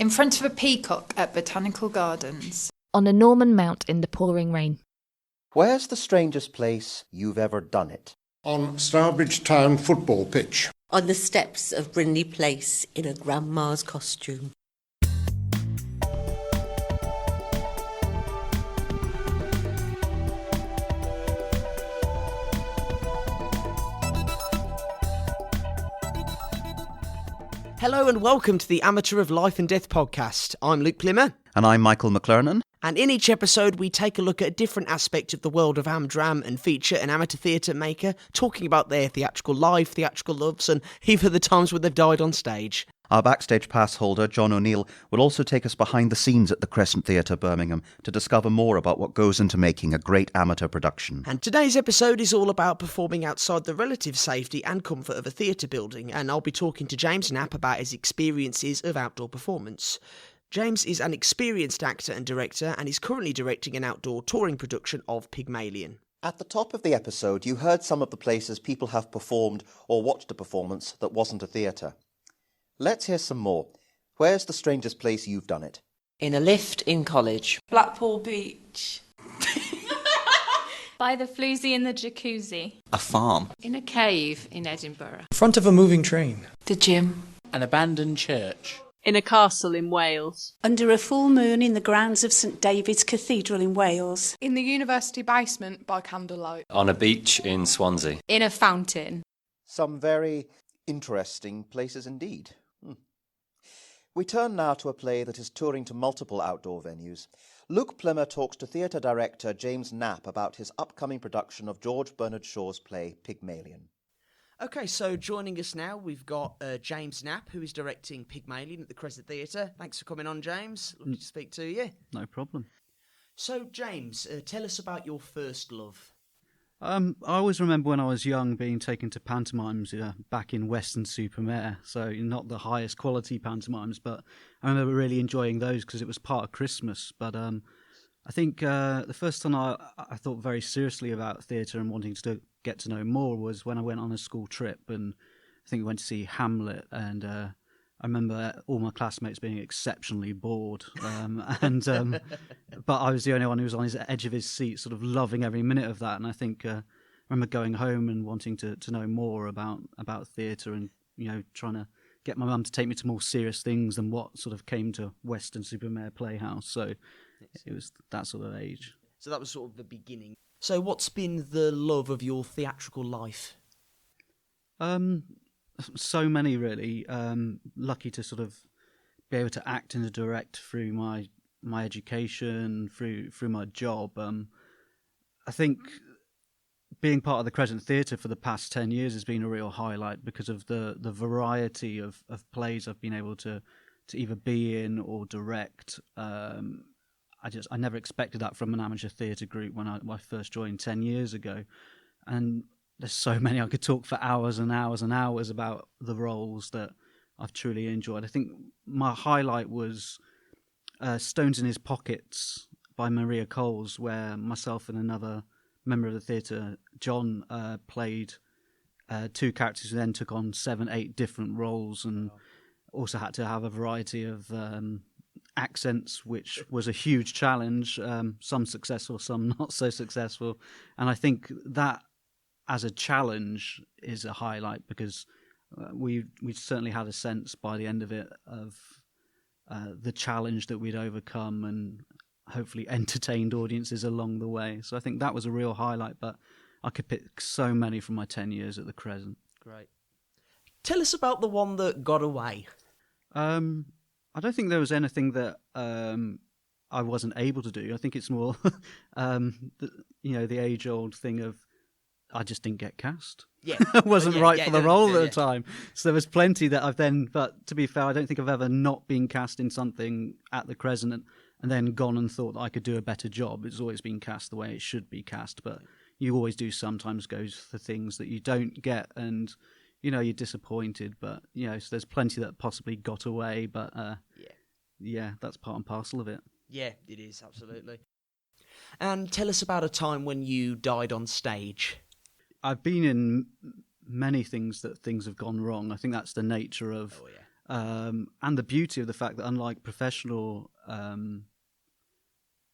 In front of a peacock at Botanical Gardens. On a Norman mount in the pouring rain. Where's the strangest place you've ever done it? On Stourbridge Town football pitch. On the steps of Brindley Place in a grandma's costume. Hello and welcome to the Amateur of Life and Death podcast. I'm Luke Plimmer. And I'm Michael McLernan. And in each episode we take a look at a different aspect of the world of am-dram and feature an amateur theatre maker talking about their theatrical life, theatrical loves and even the times when they've died on stage. Our backstage pass holder, John O'Neill, will also take us behind the scenes at the Crescent Theatre, Birmingham, to discover more about what goes into making a great amateur production. And today's episode is all about performing outside the relative safety and comfort of a theatre building, and I'll be talking to James Knapp about his experiences of outdoor performance. James is an experienced actor and director, and is currently directing an outdoor touring production of Pygmalion. At the top of the episode, you heard some of the places people have performed or watched a performance that wasn't a theatre. Let's hear some more. Where's the strangest place you've done it? In a lift in college. Blackpool Beach. By the floozy in the jacuzzi. A farm. In a cave in Edinburgh. In front of a moving train. The gym. An abandoned church. In a castle in Wales. Under a full moon in the grounds of St David's Cathedral in Wales. In the university basement by candlelight. On a beach in Swansea. In a fountain. Some very interesting places indeed. We turn now to a play that is touring to multiple outdoor venues. Luke Plimmer talks to theatre director James Knapp about his upcoming production of George Bernard Shaw's play Pygmalion. Okay, so joining us now, we've got James Knapp, who is directing Pygmalion at the Crescent Theatre. Thanks for coming on, James. Lovely to speak to you. No problem. So, James, tell us about your first love. I always remember when I was young being taken to pantomimes back in Weston-super-Mare, so not the highest quality pantomimes, but I remember really enjoying those because it was part of Christmas. But I think the first time I thought very seriously about theatre and wanting to get to know more was when I went on a school trip, and I think we went to see Hamlet, and I remember all my classmates being exceptionally bored, but I was the only one who was on his edge of his seat, sort of loving every minute of that. And I think I remember going home and wanting to know more about theatre, and trying to get my mum to take me to more serious things than what sort of came to Weston-super-Mare Playhouse. So it was that sort of age. So that was sort of the beginning. So what's been the love of your theatrical life? So many, really. Lucky to sort of be able to act and to direct through my education, through my job. I think being part of the Crescent Theatre for the past 10 years has been a real highlight because of the variety of plays I've been able to either be in or direct. I never expected that from an amateur theatre group when I first joined 10 years ago. And there's so many. I could talk for hours and hours and hours about the roles that I've truly enjoyed. I think my highlight was Stones in His Pockets by Maria Coles, where myself and another member of the theatre, John, played two characters who then took on 7-8 different roles, and also had to have a variety of accents, which was a huge challenge, some successful, some not so successful. And I think that as a challenge is a highlight because we certainly had a sense by the end of it of the challenge that we'd overcome and hopefully entertained audiences along the way. So I think that was a real highlight, but I could pick so many from my 10 years at the Crescent. Great. Tell us about the one that got away. I don't think there was anything that I wasn't able to do. I think it's more, the age-old thing of I just didn't get cast. Yeah, I wasn't right for the role at the time. So there was plenty that I've then, but to be fair, I don't think I've ever not been cast in something at the Crescent and then gone and thought that I could do a better job. It's always been cast the way it should be cast, but you always do sometimes go for things that you don't get and, you're disappointed, but, so there's plenty that possibly got away, but, that's part and parcel of it. Yeah, it is, absolutely. And tell us about a time when you died on stage. I've been in many things that things have gone wrong. I think that's the nature of And the beauty of the fact that, unlike professional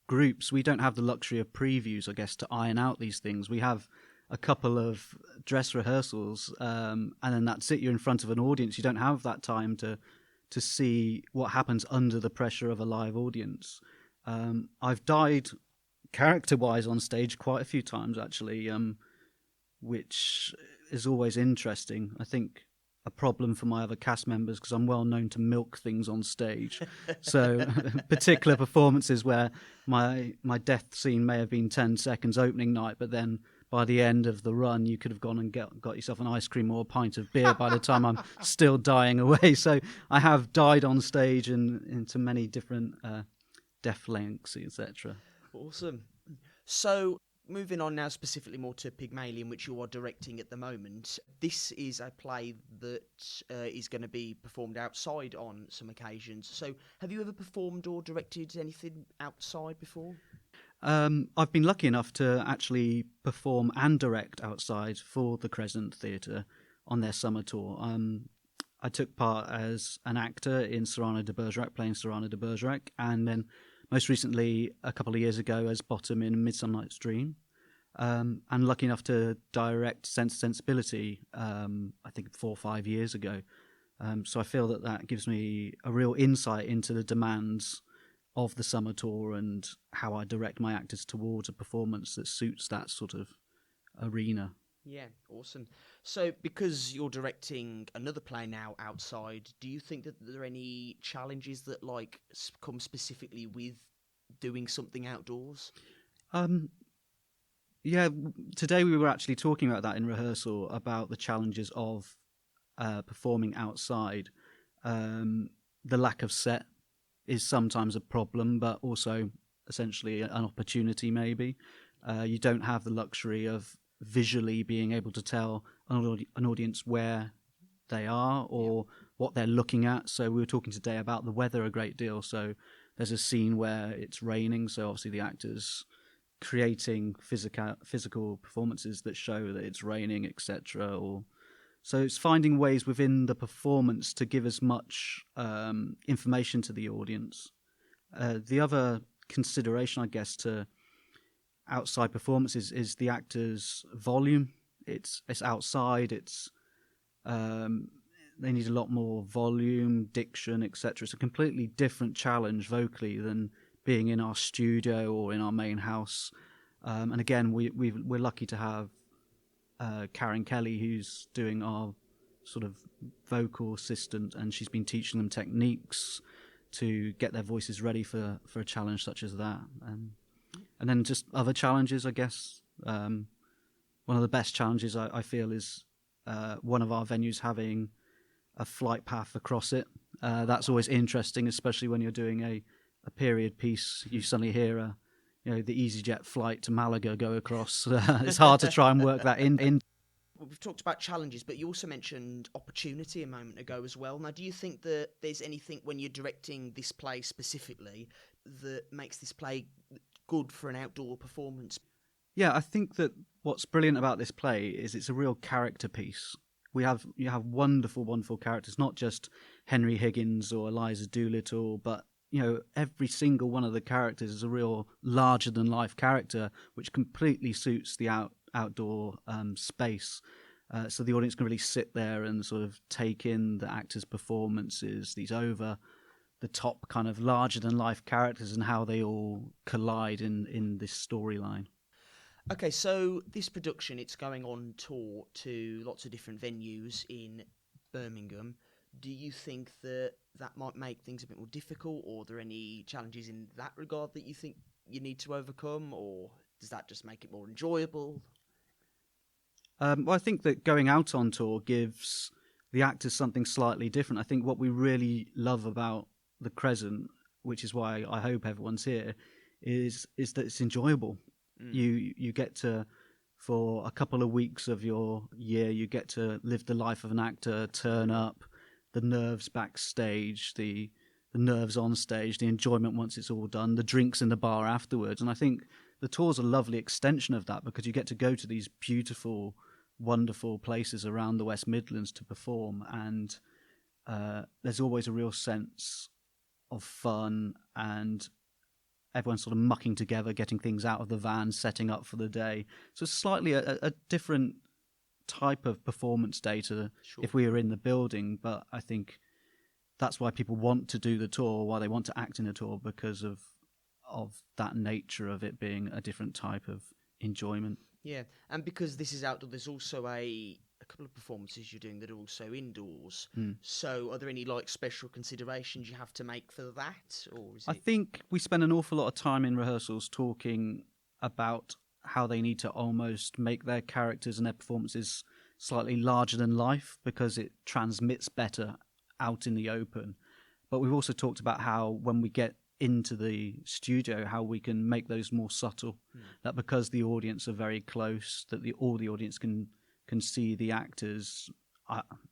groups, we don't have the luxury of previews, I guess, to iron out these things. We have a couple of dress rehearsals, and then that's it. You're in front of an audience. You don't have that time to see what happens under the pressure of a live audience. I've died character-wise on stage quite a few times, actually, which is always interesting. I think a problem for my other cast members, because I'm well known to milk things on stage. So particular performances where my death scene may have been 10 seconds opening night, but then by the end of the run you could have gone and got yourself an ice cream or a pint of beer by the time I'm still dying away. So I have died on stage and into many different death lengths, etc. Awesome. So, moving on now specifically more to Pygmalion, which you are directing at the moment. This is a play that is going to be performed outside on some occasions. So, have you ever performed or directed anything outside before? I've been lucky enough to actually perform and direct outside for the Crescent Theatre on their summer tour. I took part as an actor in Cyrano de Bergerac, playing Cyrano de Bergerac, and then most recently, a couple of years ago, as Bottom in Midsummer Night's Dream. And lucky enough to direct Sense and Sensibility, I think 4 or 5 years ago. So I feel that gives me a real insight into the demands of the summer tour and how I direct my actors towards a performance that suits that sort of arena. Yeah, awesome. So, because you're directing another play now outside, do you think that there are any challenges that come specifically with doing something outdoors? Yeah, today we were actually talking about that in rehearsal, about the challenges of performing outside. The lack of set is sometimes a problem, but also essentially an opportunity maybe. You don't have the luxury of visually being able to tell an audience where they are or what they're looking at. So we were talking today about the weather a great deal. So there's a scene where it's raining, so obviously the actors creating physical performances that show that it's raining, etc. So it's finding ways within the performance to give as much information to the audience. The other consideration, I guess, to outside performances is the actors' volume. It's outside. They need a lot more volume, diction, etc. It's a completely different challenge vocally than being in our studio or in our main house. And again, we're lucky to have Karen Kelly, who's doing our sort of vocal assistant, and she's been teaching them techniques to get their voices ready for a challenge such as that. And then just other challenges, I guess. One of the best challenges I feel is one of our venues having a flight path across it. That's always interesting, especially when you're doing a period piece. You suddenly hear the EasyJet flight to Malaga go across. It's hard to try and work that in. We've talked about challenges, but you also mentioned opportunity a moment ago as well. Now, do you think that there's anything when you're directing this play specifically that makes this play good for an outdoor performance? Yeah, I think that what's brilliant about this play is it's a real character piece. You have wonderful, wonderful characters, not just Henry Higgins or Eliza Doolittle, but every single one of the characters is a real larger-than-life character, which completely suits the outdoor space. So the audience can really sit there and sort of take in the actors' performances, these over-the-top kind of larger-than-life characters and how they all collide in this storyline. Okay, so this production, it's going on tour to lots of different venues in Birmingham. Do you think that might make things a bit more difficult, or are there any challenges in that regard that you think you need to overcome, or does that just make it more enjoyable? Well, I think that going out on tour gives the actors something slightly different. I think what we really love about the Crescent, which is why I hope everyone's here, is that it's enjoyable. You get to, for a couple of weeks of your year, you get to live the life of an actor, turn up, the nerves backstage, the nerves on stage, the enjoyment once it's all done, the drinks in the bar afterwards. And I think the tour's a lovely extension of that, because you get to go to these beautiful, wonderful places around the West Midlands to perform. And there's always a real sense of fun and everyone's sort of mucking together, getting things out of the van, setting up for the day. So it's slightly a different type of performance day to if we were in the building, but I think that's why people want to do the tour, why they want to act in a tour, because of that nature of it being a different type of enjoyment. Yeah, and because this is outdoor, there's also a couple of performances you're doing that are also indoors. So are there any special considerations you have to make for that? Or is I think we spend an awful lot of time in rehearsals talking about how they need to almost make their characters and their performances slightly larger than life because it transmits better out in the open. But we've also talked about how when we get into the studio, how we can make those more subtle, that because the audience are very close, that all the audience can see the actors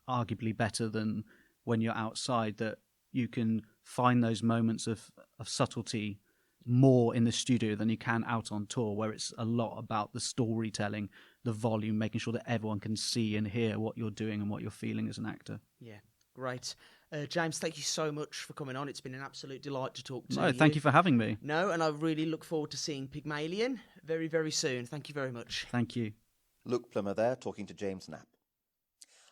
arguably better than when you're outside, that you can find those moments of subtlety more in the studio than you can out on tour, where it's a lot about the storytelling, the volume, making sure that everyone can see and hear what you're doing and what you're feeling as an actor. Yeah, great. James, thank you so much for coming on. It's been an absolute delight to talk to you. No, thank you for having me. No, and I really look forward to seeing Pygmalion very, very soon. Thank you very much. Thank you. Luke Plimmer there, talking to James Knapp.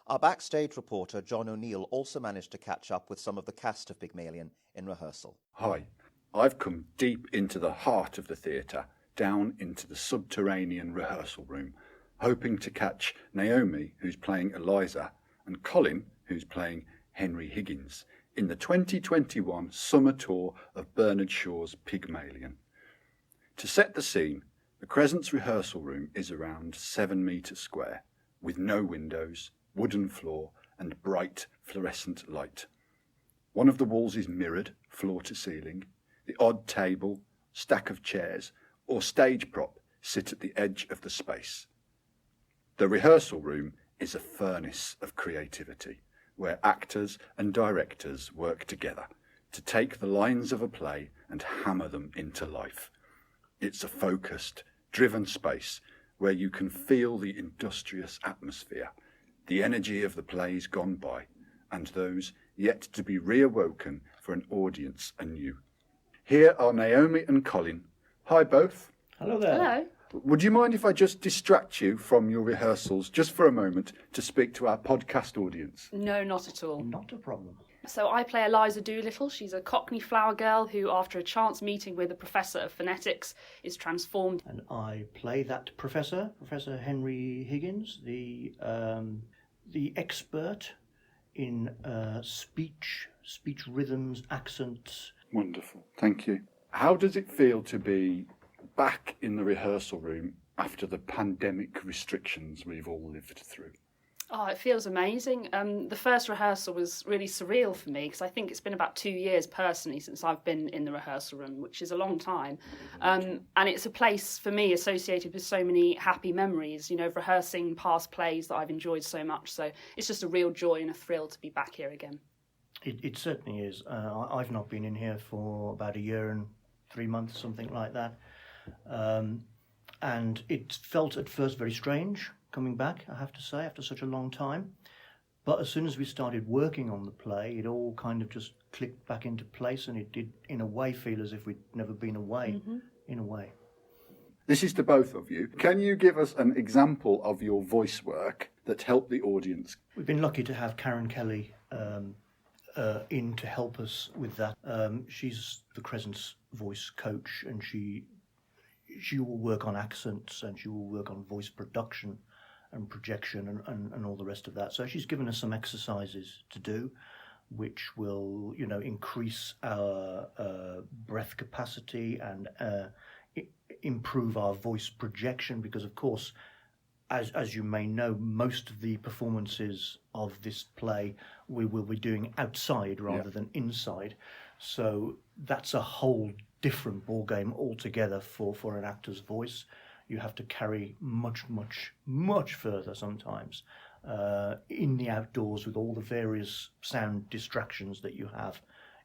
Our backstage reporter, John O'Neill, also managed to catch up with some of the cast of Pygmalion in rehearsal. Hi, I've come deep into the heart of the theatre, down into the subterranean rehearsal room, hoping to catch Naomi, who's playing Eliza, and Colin, who's playing Henry Higgins, in the 2021 summer tour of Bernard Shaw's Pygmalion. To set the scene, the Crescent's rehearsal room is around 7 metres square, with no windows, wooden floor, and bright fluorescent light. One of the walls is mirrored, floor to ceiling. The odd table, stack of chairs, or stage prop sit at the edge of the space. The rehearsal room is a furnace of creativity, where actors and directors work together to take the lines of a play and hammer them into life. It's a focused, driven space where you can feel the industrious atmosphere, the energy of the plays gone by, and those yet to be reawoken for an audience anew. Here are Naomi and Colin. Hi both. Hello there. Hello. Would you mind if I just distract you from your rehearsals just for a moment to speak to our podcast audience? No, not at all. Not a problem. So I play Eliza Doolittle. She's a Cockney flower girl who, after a chance meeting with a professor of phonetics, is transformed. And I play that professor, Professor Henry Higgins, the expert in speech rhythms, accents. Wonderful, thank you. How does it feel to be back in the rehearsal room after the pandemic restrictions we've all lived through? Oh, it feels amazing. The first rehearsal was really surreal for me because I think it's been about 2 years personally since I've been in the rehearsal room, which is a long time. And it's a place for me associated with so many happy memories, you know, of rehearsing past plays that I've enjoyed so much. So it's just a real joy and a thrill to be back here again. It certainly is. I've not been in here for about 1 year and 3 months, something like that. And it felt at first very strange coming back, I have to say, after such a long time. But as soon as we started working on the play, it all kind of just clicked back into place, and it did, in a way, feel as if we'd never been away, in a way. This is to both of you. Can you give us an example of your voice work that helped the audience? We've been lucky to have Karen Kelly in to help us with that. She's the Crescent's voice coach, and she will work on accents, and she will work on voice production and projection and all the rest of that. So she's given us some exercises to do, which will, you know, increase our breath capacity and improve our voice projection, because of course, as you may know, most of the performances of this play we will be doing outside rather than inside. So that's a whole different ballgame altogether for an actor's voice. You have to carry much further sometimes in the outdoors with all the various sound distractions that you have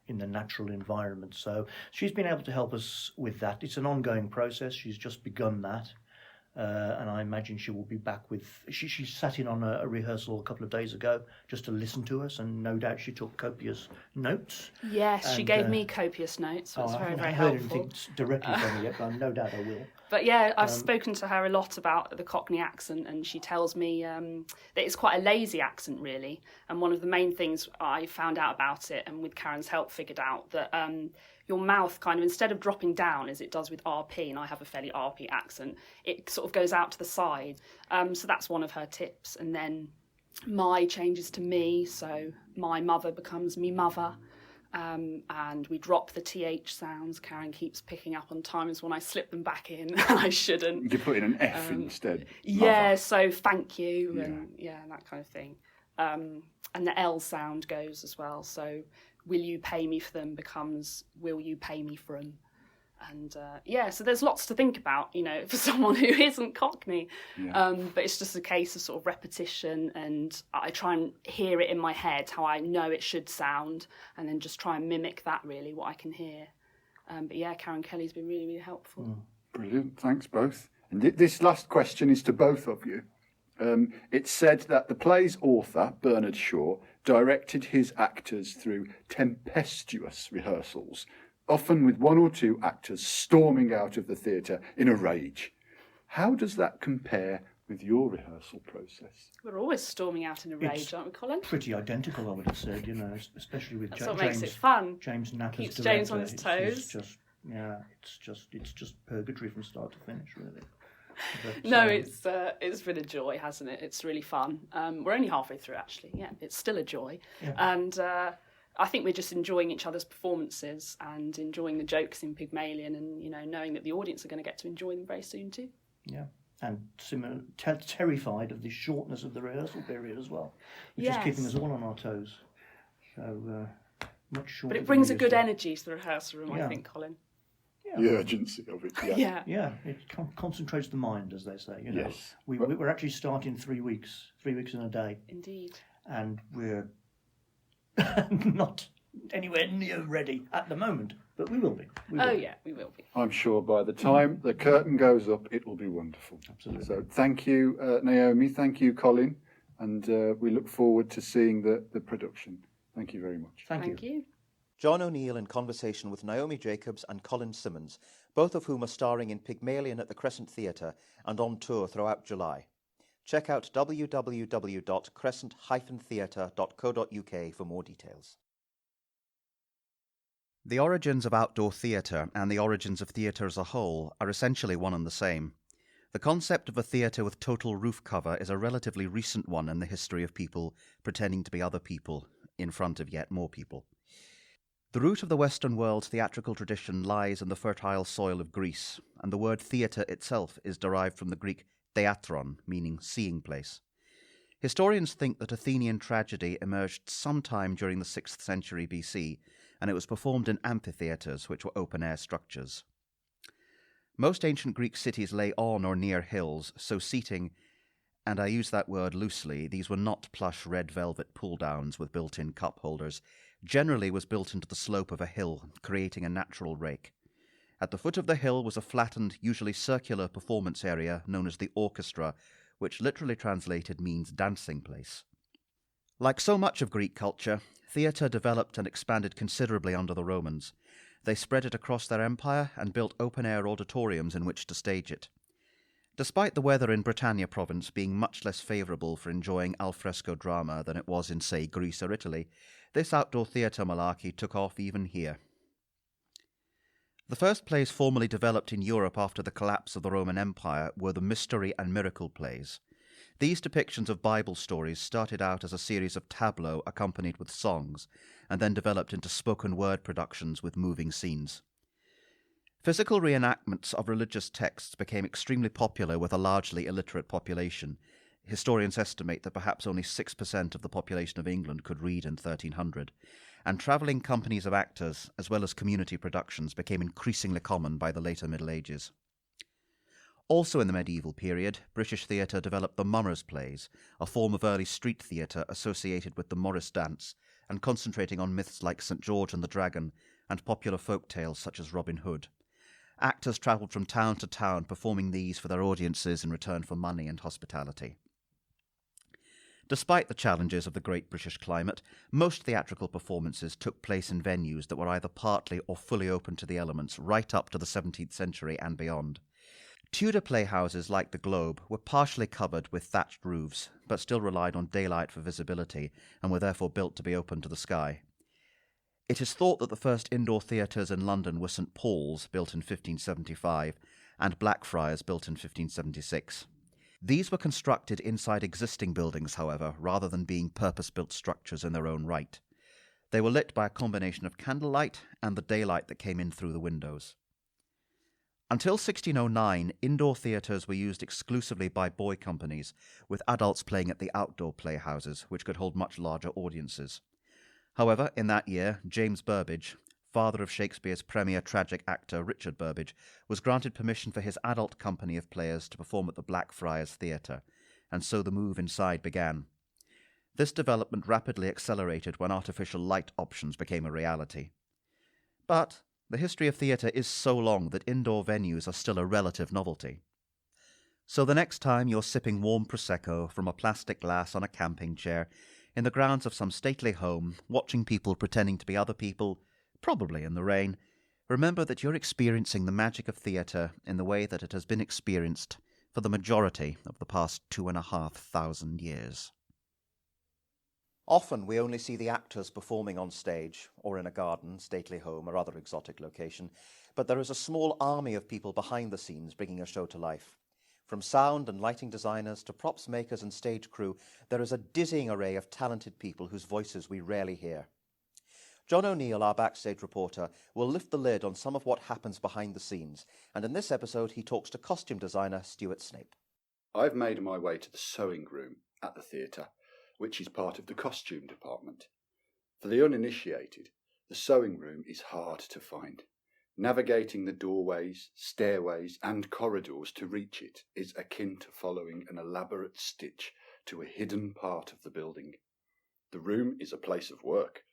in the natural environment. So she's been able to help us with that. It's an ongoing process. She's just begun that. And I imagine she will be back with... She sat in on a rehearsal a couple of days ago just to listen to us, and no doubt she took copious notes. Yes, she gave me copious notes, so it's very, very helpful. I haven't heard anything directly from her yet, but no doubt I will. But yeah, I've spoken to her a lot about the Cockney accent, and she tells me that it's quite a lazy accent, really. And one of the main things I found out about it, and with Karen's help figured out, that your mouth kind of, instead of dropping down as it does with RP, and I have a fairly RP accent, it sort of goes out to the side. So that's one of her tips. And then my changes to me, so my mother becomes me mother. And we drop the TH sounds. Karen keeps picking up on times when I slip them back in and I shouldn't. You put in an F instead. Yeah, so thank you, and that kind of thing. And the L sound goes as well. So will you pay me for them becomes will you pay me for them. And so there's lots to think about, for someone who isn't Cockney. Yeah. But it's just a case of sort of repetition, and I try and hear it in my head how I know it should sound, and then just try and mimic that, really, what I can hear. But yeah, Karen Kelly's been really, really helpful. Brilliant, thanks both. And this last question is to both of you. It's said that the play's author, Bernard Shaw, directed his actors through tempestuous rehearsals, often with one or two actors storming out of the theatre in a rage. How does that compare with your rehearsal process? We're always storming out in a rage, aren't we, Colin? Pretty identical, I would have said, especially with That's what makes it fun. James Knapp keeps as director. James on his toes. It's just purgatory from start to finish, really. But, no, it's been a joy, hasn't it? It's really fun. We're only halfway through, actually. Yeah, it's still a joy. Yeah. And I think we're just enjoying each other's performances and enjoying the jokes in Pygmalion, and knowing that the audience are going to get to enjoy them very soon too. Yeah, and terrified of the shortness of the rehearsal period as well, which is keeping us all on our toes. So much shorter. But it brings a good energy to the rehearsal room, I think, Colin. Yeah. The urgency of it. Yeah. It concentrates the mind, as they say. Yes. We're actually starting 3 weeks in a day. Indeed. And we're not anywhere near ready at the moment, but we will be. We will be. I'm sure by the time the curtain goes up, it will be wonderful. Absolutely. So thank you, Naomi. Thank you, Colin. And we look forward to seeing the production. Thank you very much. Thank you. John O'Neill in conversation with Naomi Jacobs and Colin Simmons, both of whom are starring in Pygmalion at the Crescent Theatre and on tour throughout July. Check out www.crescent-theatre.co.uk for more details. The origins of outdoor theatre and the origins of theatre as a whole are essentially one and the same. The concept of a theatre with total roof cover is a relatively recent one in the history of people pretending to be other people in front of yet more people. The root of the Western world's theatrical tradition lies in the fertile soil of Greece, and the word theatre itself is derived from the Greek theatron, meaning seeing place. Historians think that Athenian tragedy emerged sometime during the 6th century BC, and it was performed in amphitheatres, which were open-air structures. Most ancient Greek cities lay on or near hills, so seating, and I use that word loosely, these were not plush red velvet pull-downs with built-in cup holders, generally was built into the slope of a hill, creating a natural rake. At the foot of the hill was a flattened, usually circular performance area known as the orchestra, which literally translated means dancing place. Like so much of Greek culture, theatre developed and expanded considerably under the Romans. They spread it across their empire and built open-air auditoriums in which to stage it. Despite the weather in Britannia province being much less favourable for enjoying al fresco drama than it was in, say, Greece or Italy, this outdoor theatre malarkey took off even here. The first plays formally developed in Europe after the collapse of the Roman Empire were the mystery and miracle plays. These depictions of Bible stories started out as a series of tableaux accompanied with songs, and then developed into spoken word productions with moving scenes. Physical reenactments of religious texts became extremely popular with a largely illiterate population. Historians estimate that perhaps only 6% of the population of England could read in 1300, and travelling companies of actors, as well as community productions, became increasingly common by the later Middle Ages. Also in the medieval period, British theatre developed the mummers' plays, a form of early street theatre associated with the Morris dance, and concentrating on myths like St. George and the Dragon, and popular folk tales such as Robin Hood. Actors travelled from town to town performing these for their audiences in return for money and hospitality. Despite the challenges of the great British climate, most theatrical performances took place in venues that were either partly or fully open to the elements right up to the 17th century and beyond. Tudor playhouses like the Globe were partially covered with thatched roofs, but still relied on daylight for visibility and were therefore built to be open to the sky. It is thought that the first indoor theatres in London were St Paul's, built in 1575, and Blackfriars, built in 1576. These were constructed inside existing buildings, however, rather than being purpose-built structures in their own right. They were lit by a combination of candlelight and the daylight that came in through the windows. Until 1609, indoor theatres were used exclusively by boy companies, with adults playing at the outdoor playhouses, which could hold much larger audiences. However, in that year, James Burbage, father of Shakespeare's premier tragic actor Richard Burbage, was granted permission for his adult company of players to perform at the Blackfriars Theatre, and so the move inside began. This development rapidly accelerated when artificial light options became a reality. But the history of theatre is so long that indoor venues are still a relative novelty. So the next time you're sipping warm Prosecco from a plastic glass on a camping chair in the grounds of some stately home, watching people pretending to be other people, probably in the rain, remember that you're experiencing the magic of theatre in the way that it has been experienced for the majority of the past 2,500 years. Often we only see the actors performing on stage, or in a garden, stately home, or other exotic location, but there is a small army of people behind the scenes bringing a show to life. From sound and lighting designers to props makers and stage crew, there is a dizzying array of talented people whose voices we rarely hear. John O'Neill, our backstage reporter, will lift the lid on some of what happens behind the scenes, and in this episode he talks to costume designer Stuart Snape. I've made my way to the sewing room at the theatre, which is part of the costume department. For the uninitiated, the sewing room is hard to find. Navigating the doorways, stairways and corridors to reach it is akin to following an elaborate stitch to a hidden part of the building. The room is a place of work.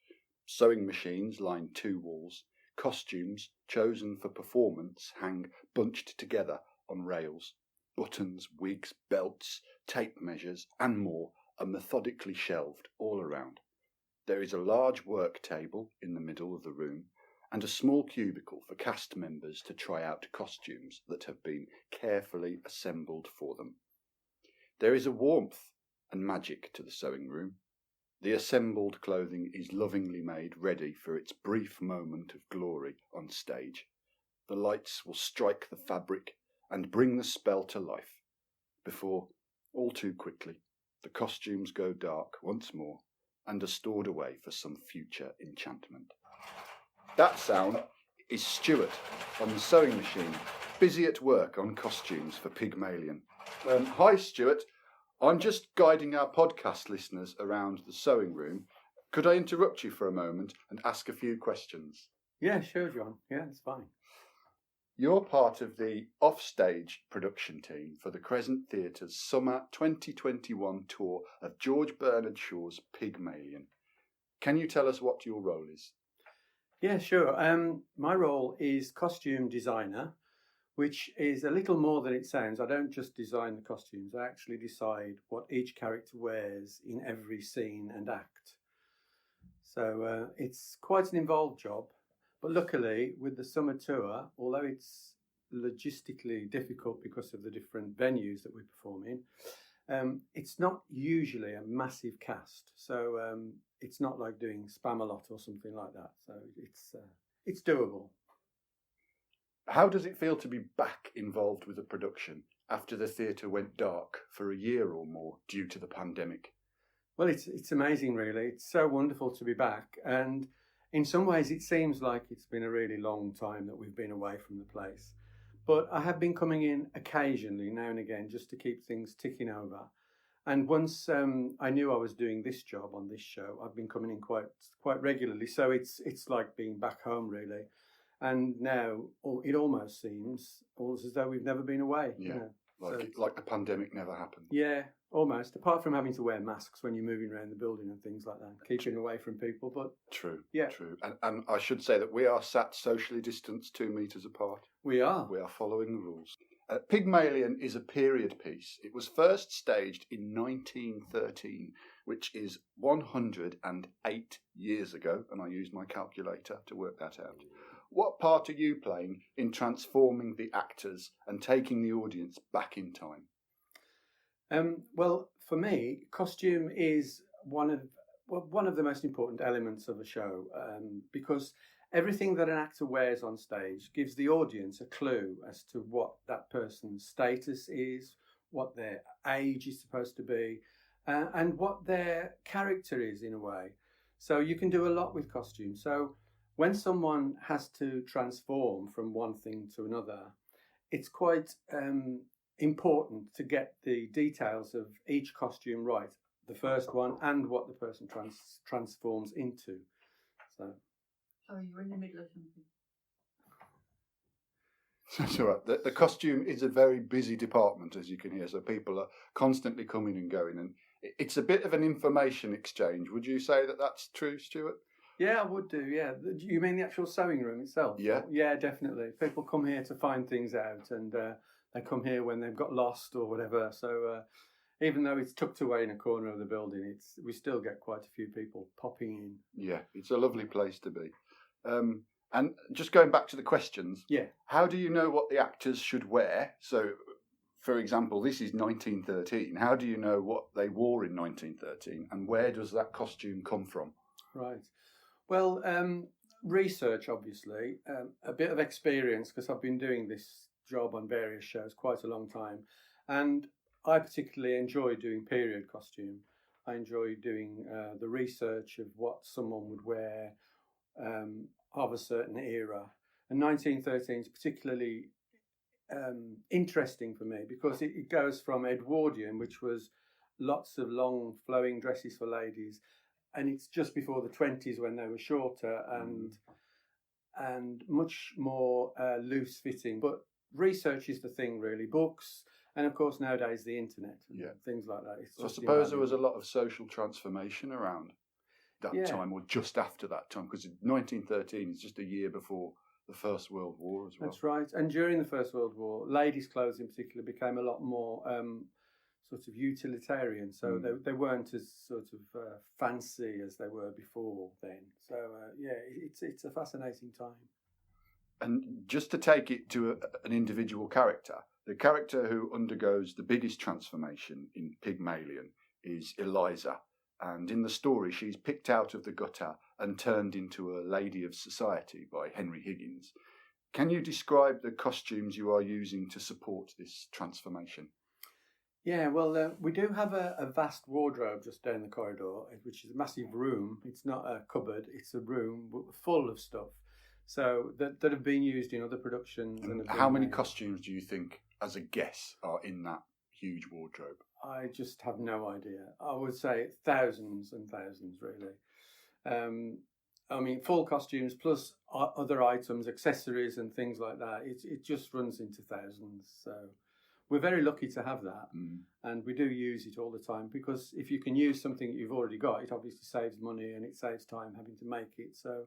Sewing machines line 2 walls. Costumes chosen for performance hang bunched together on rails. Buttons, wigs, belts, tape measures and more are methodically shelved all around. There is a large work table in the middle of the room and a small cubicle for cast members to try out costumes that have been carefully assembled for them. There is a warmth and magic to the sewing room. The assembled clothing is lovingly made ready for its brief moment of glory on stage. The lights will strike the fabric and bring the spell to life, before, all too quickly, the costumes go dark once more and are stored away for some future enchantment. That sound is Stuart on the sewing machine, busy at work on costumes for Pygmalion. Hi Stuart, I'm just guiding our podcast listeners around the sewing room. Could I interrupt you for a moment and ask a few questions? Yeah, sure, John. Yeah, it's fine. You're part of the offstage production team for the Crescent Theatre's summer 2021 tour of George Bernard Shaw's Pygmalion. Can you tell us what your role is? Yeah, sure. My role is costume designer, which is a little more than it sounds. I don't just design the costumes, I actually decide what each character wears in every scene and act. So it's quite an involved job, but luckily with the summer tour, although it's logistically difficult because of the different venues that we perform in, it's not usually a massive cast. So it's not like doing Spamalot or something like that. So it's doable. How does it feel to be back involved with a production after the theatre went dark for a year or more due to the pandemic? Well, it's amazing, really. It's so wonderful to be back. And in some ways, it seems like it's been a really long time that we've been away from the place. But I have been coming in occasionally, now and again, just to keep things ticking over. And once I knew I was doing this job on this show, I've been coming in quite regularly. So it's like being back home, really. And now it almost seems as though we've never been away. Yeah. You know. Like the pandemic never happened. Yeah, almost. Apart from having to wear masks when you're moving around the building and things like that, keeping away from people. But true, yeah, true. And I should say that we are sat socially distanced 2 metres apart. We are. We are following the rules. Pygmalion is a period piece. It was first staged in 1913, which is 108 years ago, and I used my calculator to work that out. What part are you playing in transforming the actors and taking the audience back in time? Well, for me, costume is one of the most important elements of a show, because everything that an actor wears on stage gives the audience a clue as to what that person's status is, what their age is supposed to be, and what their character is in a way. So you can do a lot with costume. So when someone has to transform from one thing to another, it's quite important to get the details of each costume right, the first one and what the person transforms into. So. Oh, you're in the middle of something. That's all right. The costume is a very busy department, as you can hear, so people are constantly coming and going, and it's a bit of an information exchange. Would you say that that's true, Stuart? Yeah, I would do, yeah. You mean the actual sewing room itself? Yeah. Yeah, definitely. People come here to find things out, and they come here when they've got lost or whatever. So even though it's tucked away in a corner of the building, we still get quite a few people popping in. Yeah, it's a lovely place to be. And just going back to the questions, yeah. How do you know what the actors should wear? So, for example, this is 1913. How do you know what they wore in 1913, and where does that costume come from? Right. Well, research, obviously, a bit of experience, because I've been doing this job on various shows quite a long time, and I particularly enjoy doing period costume. I enjoy doing the research of what someone would wear of a certain era, and 1913 is particularly interesting for me because it goes from Edwardian, which was lots of long flowing dresses for ladies, and it's just before the 20s when they were shorter and much more loose fitting. But research is the thing, really. Books, and of course nowadays the internet and things like that. So I suppose there was a lot of social transformation around that time, or just after that time, because 1913 is just a year before the First World War as well. That's right. And during the First World War, ladies' clothes in particular became a lot more sort of utilitarian. So they weren't as sort of fancy as they were before then. So it's a fascinating time. And just to take it to an individual character, the character who undergoes the biggest transformation in Pygmalion is Eliza. And in the story, she's picked out of the gutter and turned into a lady of society by Henry Higgins. Can you describe the costumes you are using to support this transformation? Yeah, well, we do have a vast wardrobe just down the corridor, which is a massive room. It's not a cupboard, it's a room full of stuff. So that have been used in other productions. And how many costumes do you think, as a guess, are in that huge wardrobe? I just have no idea. I would say thousands and thousands, really. I mean, full costumes plus other items, accessories and things like that. It just runs into thousands. So we're very lucky to have that. And we do use it all the time, because if you can use something that you've already got, it obviously saves money and it saves time having to make it. So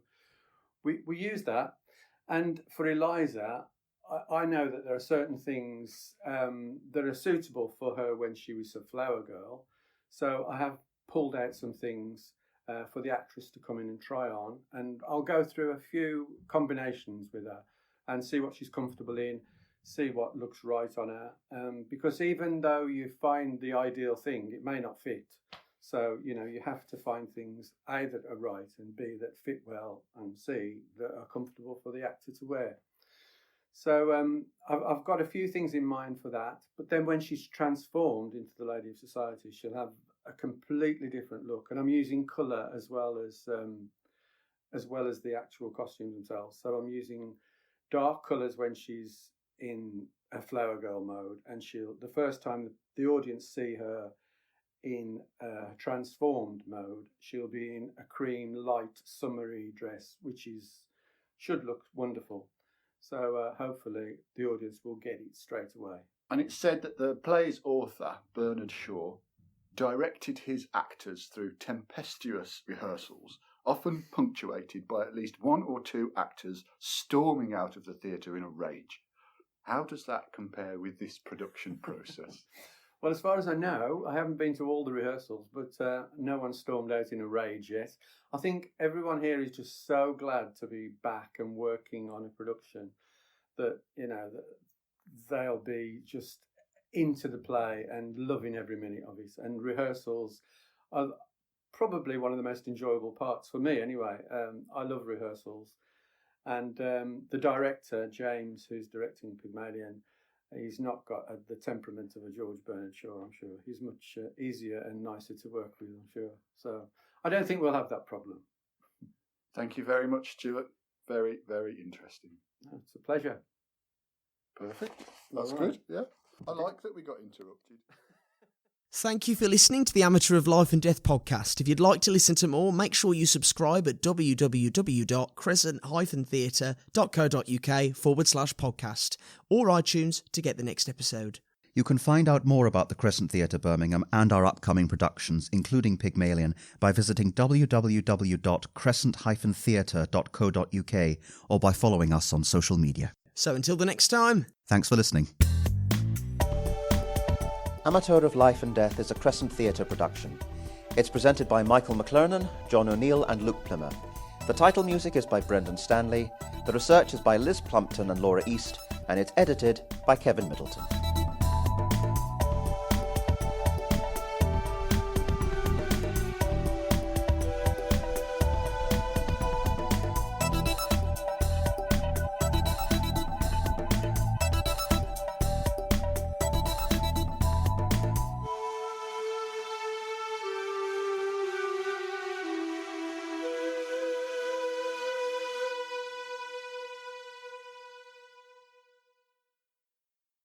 we use that. And for Eliza, I know that there are certain things that are suitable for her when she was a flower girl. So I have pulled out some things for the actress to come in and try on. And I'll go through a few combinations with her and see what she's comfortable in, see what looks right on her. Because even though you find the ideal thing, it may not fit. So, you have to find things A, that are right, and B, that fit well, and C, that are comfortable for the actor to wear. So I've got a few things in mind for that. But then when she's transformed into the Lady of Society, she'll have a completely different look. And I'm using colour as well as the actual costumes themselves. So I'm using dark colours when she's in a flower girl mode, and the first time the audience see her in a transformed mode, she'll be in a cream light summery dress, which should look wonderful. So hopefully the audience will get it straight away. And it's said that the play's author, Bernard Shaw, directed his actors through tempestuous rehearsals, often punctuated by at least one or two actors storming out of the theatre in a rage. How does that compare with this production process? Well, as far as I know, I haven't been to all the rehearsals, but no one stormed out in a rage yet. I think everyone here is just so glad to be back and working on a production that, that they'll be just into the play and loving every minute of it. And rehearsals are probably one of the most enjoyable parts for me anyway. I love rehearsals. And the director, James, who's directing Pygmalion, he's not got the temperament of a George Bernard Shaw, I'm sure. He's much easier and nicer to work with, I'm sure. So I don't think we'll have that problem. Thank you very much, Stuart. Very, very interesting. It's a pleasure. Perfect. That's good, yeah. I like that we got interrupted. Thank you for listening to the Amateur of Life and Death podcast. If you'd like to listen to more, make sure you subscribe at www.crescent-theatre.co.uk/podcast or iTunes to get the next episode. You can find out more about the Crescent Theatre Birmingham and our upcoming productions, including Pygmalion, by visiting www.crescent-theatre.co.uk or by following us on social media. So until the next time. Thanks for listening. Amateur of Life and Death is a Crescent Theatre production. It's presented by Michael McLernan, John O'Neill and Luke Plimmer. The title music is by Brendan Stanley, the research is by Liz Plumpton and Laura East, and it's edited by Kevin Middleton.